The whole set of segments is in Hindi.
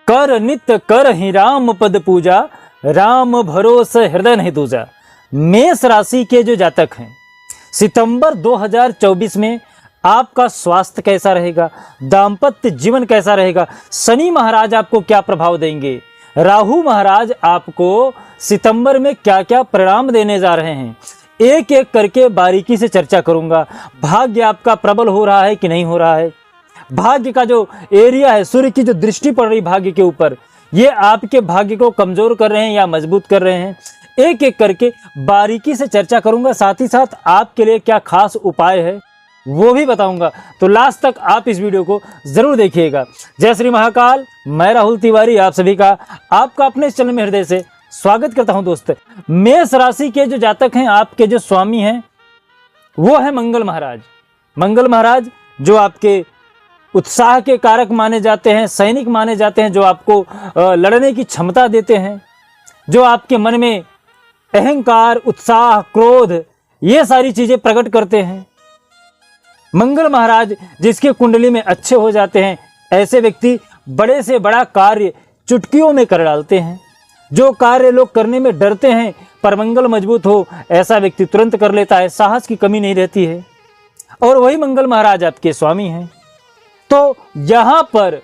कर नित कर ही राम पद पूजा, राम भरोसे हृदय नहीं दूजा। मेष राशि के जो जातक हैं, सितंबर 2024 में आपका स्वास्थ्य कैसा रहेगा, दाम्पत्य जीवन कैसा रहेगा, शनि महाराज आपको क्या प्रभाव देंगे, राहु महाराज आपको सितंबर में क्या क्या परिणाम देने जा रहे हैं, एक एक करके बारीकी से चर्चा करूंगा। भाग्य आपका प्रबल हो रहा है कि नहीं हो रहा है, भाग्य का जो एरिया है, सूर्य की जो दृष्टि पड़ रही भाग्य के ऊपर, ये आपके भाग्य को कमजोर कर रहे हैं या मजबूत कर रहे हैं, एक एक करके बारीकी से चर्चा करूंगा। साथ ही साथ आपके लिए क्या खास उपाय है वो भी बताऊंगा, तो लास्ट तक आप इस वीडियो को जरूर देखिएगा। जय श्री महाकाल, मैं राहुल तिवारी आप सभी का आपका अपने इस चैनल में हृदय से स्वागत करता हूं। दोस्त, मेष राशि के जो जातक हैं, आपके जो स्वामी हैं वो है मंगल महाराज। मंगल महाराज जो आपके उत्साह के कारक माने जाते हैं, सैनिक माने जाते हैं, जो आपको लड़ने की क्षमता देते हैं, जो आपके मन में अहंकार, उत्साह, क्रोध, ये सारी चीजें प्रकट करते हैं। मंगल महाराज जिसके कुंडली में अच्छे हो जाते हैं, ऐसे व्यक्ति बड़े से बड़ा कार्य चुटकियों में कर डालते हैं। जो कार्य लोग करने में डरते हैं, पर मंगल मजबूत हो, ऐसा व्यक्ति तुरंत कर लेता है, साहस की कमी नहीं रहती है। और वही मंगल महाराज आपके स्वामी हैं। तो यहां पर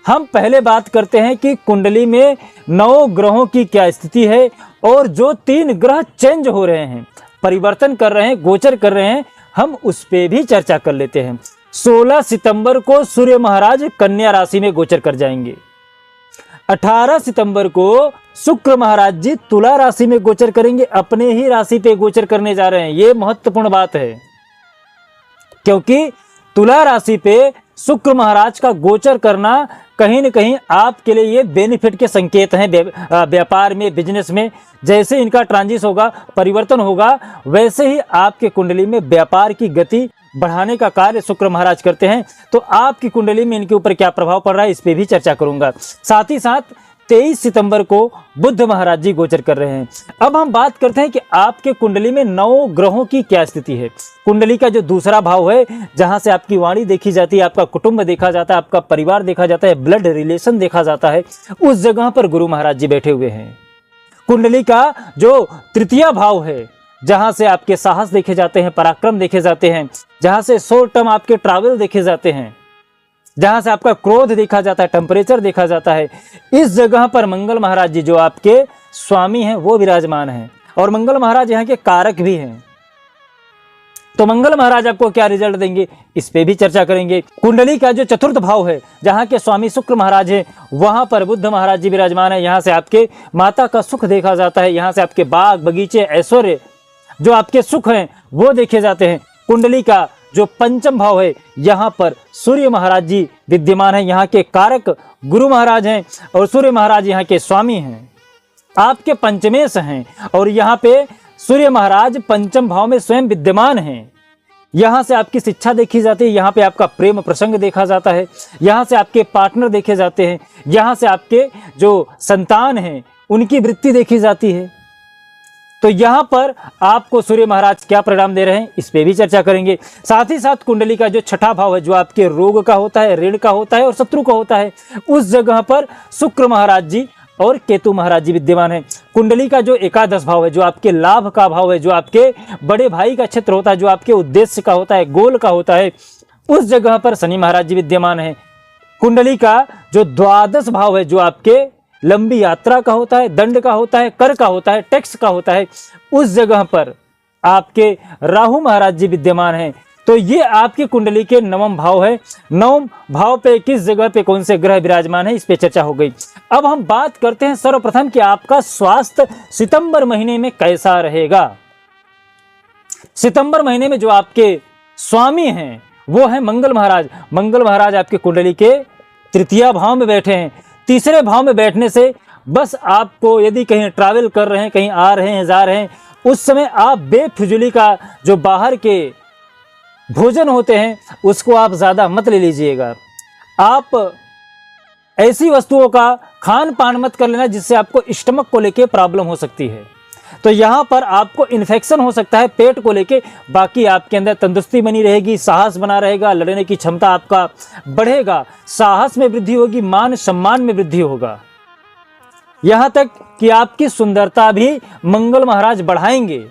हम पहले बात करते हैं कि कुंडली में 9 ग्रहों की क्या स्थिति है, और जो 3 ग्रह चेंज हो रहे हैं, परिवर्तन कर रहे हैं, गोचर कर रहे हैं, हम उस पे भी चर्चा कर लेते हैं। 16 सितंबर को सूर्य महाराज कन्या राशि में गोचर कर जाएंगे। 18 सितंबर को शुक्र महाराज जी तुला राशि में गोचर करेंगे, अपने ही राशि पे गोचर करने जा रहे हैं। ये महत्वपूर्ण बात है, क्योंकि तुला राशि पे शुक्र महाराज का गोचर करना कहीं न कहीं आपके लिए ये बेनिफिट के संकेत हैं। व्यापार में, बिजनेस में जैसे इनका ट्रांजिट होगा, परिवर्तन होगा, वैसे ही आपके कुंडली में व्यापार की गति बढ़ाने का कार्य शुक्र महाराज करते हैं। तो आपकी कुंडली में इनके ऊपर क्या प्रभाव पड़ रहा है, इस पे भी चर्चा करूंगा। साथ ही साथ 23 सितंबर को बुध महाराज जी गोचर कर रहे हैं। अब हम बात करते हैं कि आपके कुंडली में 9 ग्रहों की क्या स्थिति है। कुंडली का जो दूसरा भाव है, जहां से आपकी वाणी देखी जाती है, आपका कुटुंब देखा जाता है, आपका परिवार देखा जाता है, ब्लड रिलेशन देखा जाता है, उस जगह पर गुरु महाराज जी बैठे हुए हैं। कुंडली का जो तृतीय भाव है, जहां से आपके साहस देखे जाते हैं, पराक्रम देखे जाते हैं, जहां से शॉर्ट टर्म आपके ट्रैवल देखे जाते हैं, जहां से आपका क्रोध देखा जाता है, टेम्परेचर देखा जाता है, इस जगह पर मंगल महाराज जी जो आपके स्वामी हैं वो विराजमान हैं। और मंगल महाराज यहाँ के कारक भी हैं। तो मंगल महाराज आपको क्या रिजल्ट देंगे, इस पे भी चर्चा करेंगे। कुंडली का जो चतुर्थ भाव है, जहां के स्वामी शुक्र महाराज हैं, वहां पर बुध महाराज जी विराजमान है। यहाँ से आपके माता का सुख देखा जाता है, यहाँ से आपके बाग बगीचे, ऐश्वर्य, जो आपके सुख हैं वो देखे जाते हैं। कुंडली का जो पंचम भाव है, यहाँ पर सूर्य महाराज जी विद्यमान है, यहाँ के कारक गुरु महाराज हैं, और सूर्य महाराज यहाँ के स्वामी हैं, आपके पंचमेश हैं। और यहाँ पे सूर्य महाराज पंचम भाव में स्वयं विद्यमान हैं। यहाँ से आपकी शिक्षा देखी जाती है, यहाँ पे आपका प्रेम प्रसंग देखा जाता है, यहाँ से आपके पार्टनर देखे जाते हैं, यहाँ से आपके जो संतान हैं उनकी वृत्ति देखी जाती है। तो यहाँ पर आपको सूर्य महाराज क्या परिणाम दे रहे हैं, इस पे भी चर्चा करेंगे। साथ ही साथ कुंडली का जो छठा भाव है, जो आपके रोग का होता है, ऋण का होता है और शत्रु का होता है, उस जगह पर शुक्र महाराज जी और केतु महाराज जी विद्यमान है। कुंडली का जो एकादश भाव है, जो आपके लाभ का भाव है, जो आपके बड़े भाई का क्षेत्र होता है, जो आपके उद्देश्य का होता है, गोल का होता है, उस जगह पर शनि महाराज जी विद्यमान है। कुंडली का जो द्वादश भाव है, जो आपके लंबी यात्रा का होता है, दंड का होता है, कर का होता है, टैक्स का होता है, उस जगह पर आपके राहु महाराज जी विद्यमान हैं। तो ये आपकी कुंडली के 9वां भाव है। 9वें भाव पे किस जगह पे कौन से ग्रह विराजमान है, इस पे चर्चा हो गई। अब हम बात करते हैं सर्वप्रथम कि आपका स्वास्थ्य सितंबर महीने में कैसा रहेगा। सितंबर महीने में जो आपके स्वामी हैं वो है मंगल महाराज। मंगल महाराज आपके कुंडली के तृतीय भाव में बैठे हैं। तीसरे भाव में बैठने से बस आपको यदि कहीं ट्रैवल कर रहे हैं, कहीं आ रहे हैं, जा रहे हैं, उस समय आप बेफिजूली का जो बाहर के भोजन होते हैं उसको आप ज़्यादा मत ले लीजिएगा। आप ऐसी वस्तुओं का खान पान मत कर लेना जिससे आपको स्टमक को लेके प्रॉब्लम हो सकती है। तो यहाँ पर आपको इन्फेक्शन हो सकता है पेट को लेके। बाकी आपके अंदर तंदुरुस्ती बनी रहेगी, साहस बना रहेगा, लड़ने की क्षमता आपका बढ़ेगा, साहस में वृद्धि होगी, मान सम्मान में वृद्धि होगा। यहाँ तक कि आपकी सुंदरता भी मंगल महाराज बढ़ाएंगे।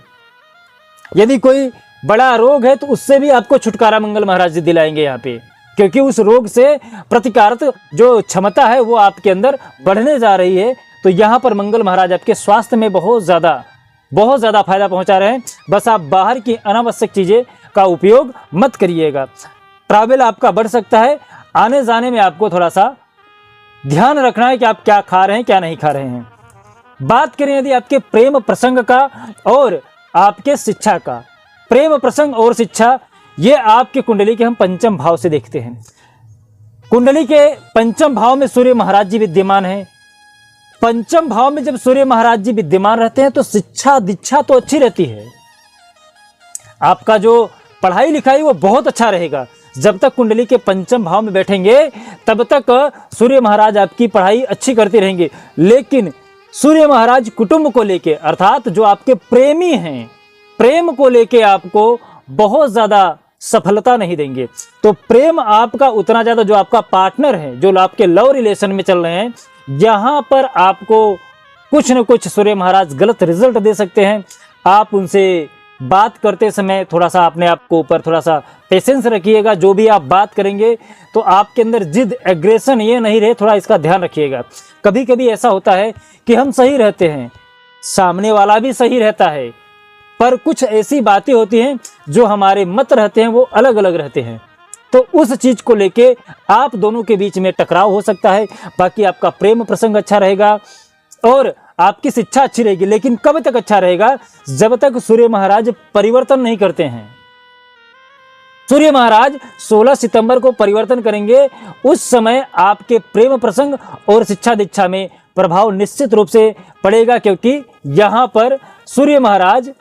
यदि कोई बड़ा रोग है तो उससे भी आपको छुटकारा मंगल महाराज जी दिलाएंगे यहाँ पे, क्योंकि उस रोग से प्रतिकारक जो क्षमता है वो आपके अंदर बढ़ने जा रही है। तो यहाँ पर मंगल महाराज आपके स्वास्थ्य में बहुत ज़्यादा फायदा पहुँचा रहे हैं। बस आप बाहर की अनावश्यक चीज़ें का उपयोग मत करिएगा। ट्रैवल आपका बढ़ सकता है, आने जाने में आपको थोड़ा सा ध्यान रखना है कि आप क्या खा रहे हैं क्या नहीं खा रहे हैं। बात करें यदि आपके प्रेम प्रसंग का और आपके शिक्षा का, प्रेम प्रसंग और शिक्षा ये आपके कुंडली के हम पंचम भाव से देखते हैं। कुंडली के पंचम भाव में सूर्य महाराज जी विद्यमान हैं। पंचम भाव में जब सूर्य महाराज जी विद्यमान रहते हैं तो शिक्षा दीक्षा तो अच्छी रहती है, आपका जो पढ़ाई लिखाई वो बहुत अच्छा रहेगा। जब तक कुंडली के पंचम भाव में बैठेंगे तब तक सूर्य महाराज आपकी पढ़ाई अच्छी करते रहेंगे। लेकिन सूर्य महाराज कुटुंब को लेके, अर्थात जो आपके प्रेमी हैं, प्रेम को लेके आपको बहुत ज्यादा सफलता नहीं देंगे। तो प्रेम आपका उतना ज्यादा, जो आपका पार्टनर है, जो आपके लव रिलेशन में चल रहे हैं, यहाँ पर आपको कुछ न कुछ सूर्य महाराज गलत रिजल्ट दे सकते हैं। आप उनसे बात करते समय थोड़ा सा अपने आप को ऊपर थोड़ा सा पेशेंस रखिएगा। जो भी आप बात करेंगे तो आपके अंदर जिद, एग्रेशन ये नहीं रहे, थोड़ा इसका ध्यान रखिएगा। कभी कभी ऐसा होता है कि हम सही रहते हैं, सामने वाला भी सही रहता है, पर कुछ ऐसी बातें होती हैं जो हमारे मत रहते हैं वो अलग अलग रहते हैं। तो उस चीज को लेके आप दोनों के बीच में टकराव हो सकता है। बाकी आपका प्रेम प्रसंग अच्छा रहेगा और आपकी शिक्षा अच्छी रहेगी। लेकिन कब तक अच्छा रहेगा? जब तक सूर्य महाराज परिवर्तन नहीं करते हैं। सूर्य महाराज 16 सितंबर को परिवर्तन करेंगे, उस समय आपके प्रेम प्रसंग और शिक्षा दीक्षा में प्रभाव निश्चित रूप से पड़ेगा, क्योंकि यहां पर सूर्य महाराज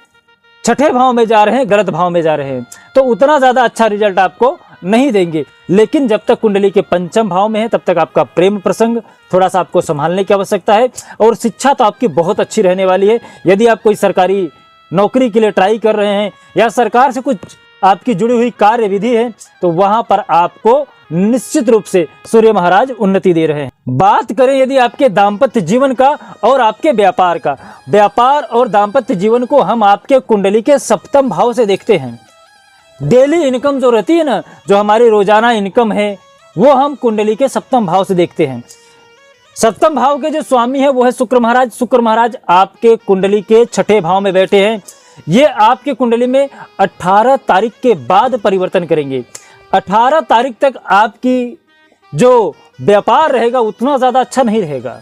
छठे भाव में जा रहे हैं, गलत भाव में जा रहे हैं, तो उतना ज्यादा अच्छा रिजल्ट आपको नहीं देंगे। लेकिन जब तक कुंडली के पंचम भाव में है तब तक आपका प्रेम प्रसंग थोड़ा सा आपको संभालने की आवश्यकता है। और शिक्षा तो आपकी बहुत अच्छी रहने वाली है। यदि आप कोई सरकारी नौकरी के लिए ट्राई कर रहे हैं या सरकार से कुछ आपकी जुड़ी हुई कार्य विधि है तो वहां पर आपको निश्चित रूप से सूर्य महाराज उन्नति दे रहे हैं। बात करें यदि आपके दाम्पत्य जीवन का और आपके व्यापार का, व्यापार और दाम्पत्य जीवन को हम आपके कुंडली के सप्तम भाव से देखते हैं। डेली इनकम जो रहती है ना, जो हमारी रोजाना इनकम है, वो हम कुंडली के सप्तम भाव से देखते हैं। सप्तम भाव के जो स्वामी है वो है शुक्र महाराज। शुक्र महाराज आपके कुंडली के छठे भाव में बैठे हैं। ये आपके कुंडली में 18 तारीख के बाद परिवर्तन करेंगे। 18 तारीख तक आपकी जो व्यापार रहेगा उतना ज्यादा अच्छा नहीं रहेगा,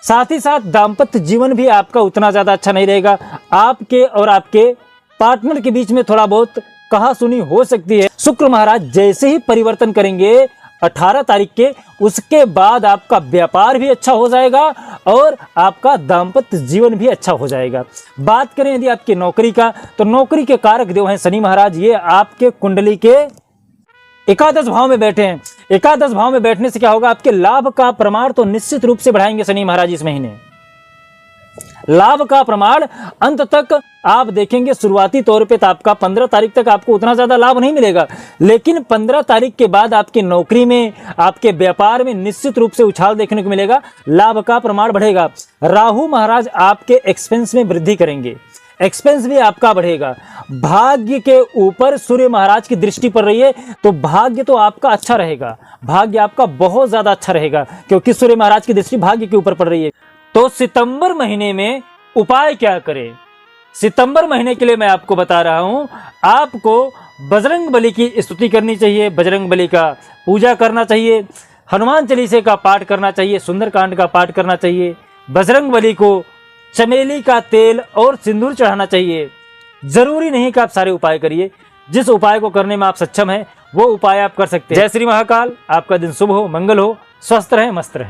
साथ ही साथ दाम्पत्य जीवन भी आपका उतना ज्यादा अच्छा नहीं रहेगा। आपके और आपके पार्टनर के बीच में थोड़ा बहुत कहा सुनी हो सकती है। शुक्र महाराज जैसे ही परिवर्तन करेंगे 18 तारीख के, उसके बाद आपका व्यापार भी अच्छा हो जाएगा और आपका दाम्पत्य जीवन भी अच्छा हो जाएगा। बात करें यदि आपकी नौकरी का, तो नौकरी के कारक देव हैं शनि महाराज। ये आपके कुंडली के एकादश भाव में बैठे हैं। एकादश भाव में बैठने से क्या होगा? आपके लाभ का प्रमाण तो निश्चित रूप से बढ़ाएंगे शनि महाराज इस महीने। लाभ का प्रमाण अंत तक आप देखेंगे, शुरुआती तौर पे तो आपका 15 तारीख तक आपको उतना ज्यादा लाभ नहीं मिलेगा, लेकिन 15 तारीख के बाद आपकी नौकरी में, आपके व्यापार में निश्चित रूप से उछाल देखने को मिलेगा, लाभ का प्रमाण बढ़ेगा। राहु महाराज आपके एक्सपेंस में वृद्धि करेंगे, एक्सपेंस भी आपका बढ़ेगा। भाग्य के ऊपर सूर्य महाराज की दृष्टि पड़ रही है, तो भाग्य तो आपका अच्छा रहेगा, भाग्य आपका बहुत ज्यादा अच्छा रहेगा, क्योंकि सूर्य महाराज की दृष्टि भाग्य के ऊपर पड़ रही है। तो सितंबर महीने में उपाय क्या करें? सितंबर महीने के लिए मैं आपको बता रहा हूं, आपको बजरंग बली की स्तुति करनी चाहिए, बजरंग बली का पूजा करना चाहिए, हनुमान चालीसा का पाठ करना चाहिए, सुंदरकांड का पाठ करना चाहिए, बजरंग बली को चमेली का तेल और सिंदूर चढ़ाना चाहिए। जरूरी नहीं कि आप सारे उपाय करिए, जिस उपाय को करने में आप सक्षम हैं वो उपाय आप कर सकते हैं। जय श्री महाकाल। आपका दिन शुभ हो, मंगल हो, स्वस्थ रहें, मस्त रहें।